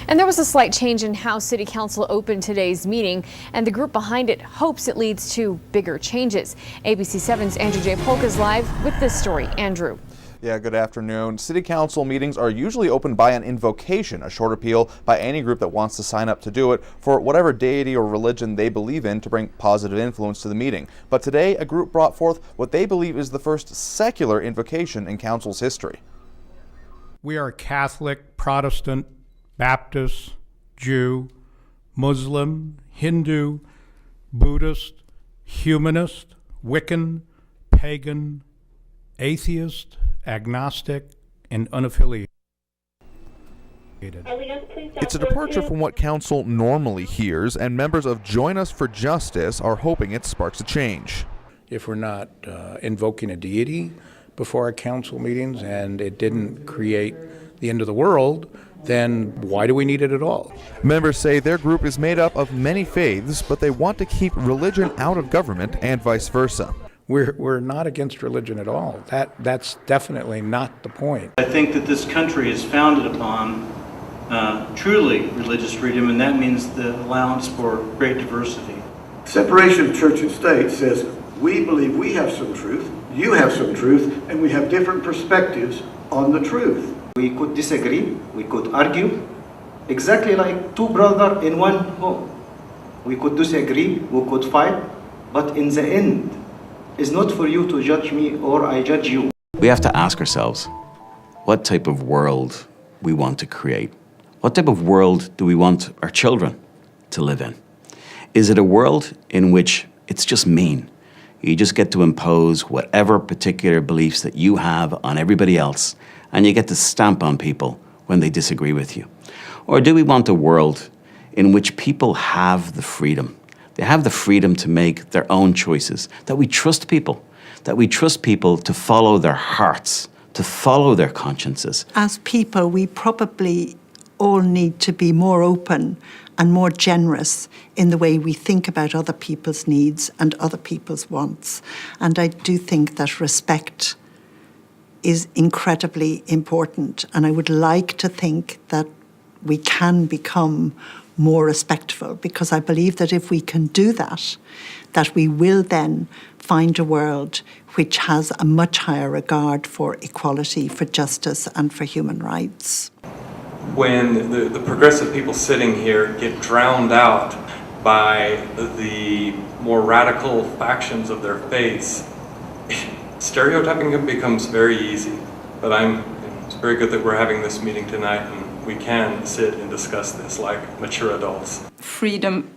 And there was a slight change in how City Council opened today's meeting, and the group behind it hopes it leads to bigger changes. ABC 7's Andrew J. Polk is live with this story. Andrew. Yeah, good afternoon. City Council meetings are usually opened by an invocation, a short appeal by any group that wants to sign up to do it for whatever deity or religion they believe in to bring positive influence to the meeting. But today, a group brought forth what they believe is the first secular invocation in Council's history. We are Catholic, Protestant, Baptist, Jew, Muslim, Hindu, Buddhist, Humanist, Wiccan, Pagan, Atheist, Agnostic, and unaffiliated. It's a departure from what Council normally hears, and members of Join Us for Justice are hoping it sparks a change. If we're not invoking a deity before our council meetings and it didn't create the end of the world, then why do we need it at all? Members say their group is made up of many faiths, but they want to keep religion out of government and vice versa. We're not against religion at all. That's definitely not the point. I think that this country is founded upon truly religious freedom, and that means the allowance for great diversity. Separation of church and state says we believe we have some truth, you have some truth, and we have different perspectives on the truth. We could disagree, we could argue, exactly like two brothers in one home. We could disagree, we could fight, but in the end, it's not for you to judge me or I judge you. We have to ask ourselves what type of world we want to create. What type of world do we want our children to live in? Is it a world in which it's just mean? You just get to impose whatever particular beliefs that you have on everybody else, and you get to stamp on people when they disagree with you? Or do we want a world in which people have the freedom? They have the freedom to make their own choices, that we trust people to follow their hearts, to follow their consciences. As people, we probably all need to be more open and more generous in the way we think about other people's needs and other people's wants. And I do think that respect is incredibly important. And I would like to think that we can become more respectful, because I believe that if we can do that, that we will then find a world which has a much higher regard for equality, for justice, and for human rights. When the progressive people sitting here get drowned out by the more radical factions of their faiths, stereotyping becomes very easy. But it's very good that we're having this meeting tonight and we can sit and discuss this like mature adults. Freedom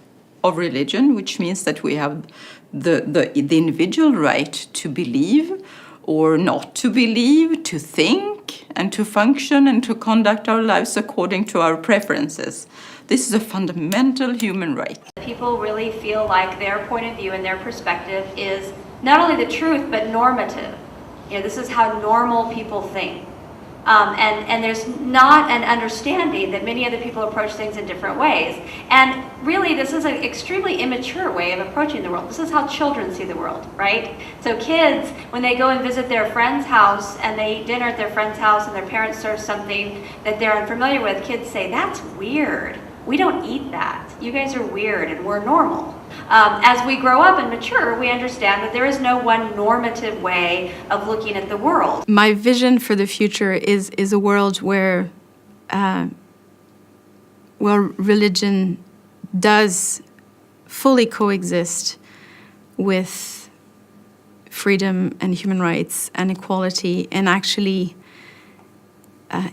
of religion, which means that we have the individual right to believe or not to believe, to think and to function and to conduct our lives according to our preferences. This is a fundamental human right. People really feel like their point of view and their perspective is not only the truth, but normative. This is how normal people think. And there's not an understanding that many other people approach things in different ways. And really, this is an extremely immature way of approaching the world. This is how children see the world, right? So kids, when they go and visit their friend's house and they eat dinner at their friend's house and their parents serve something that they're unfamiliar with, kids say, "That's weird. We don't eat that. You guys are weird and we're normal." As we grow up and mature, we understand that there is no one normative way of looking at the world. My vision for the future is a world where religion does fully coexist with freedom and human rights and equality, and actually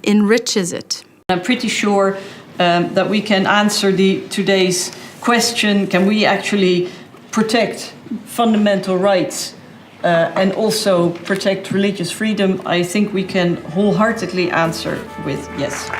enriches it. I'm pretty sure that we can answer today's question: can we actually protect fundamental rights and also protect religious freedom? I think we can wholeheartedly answer with yes.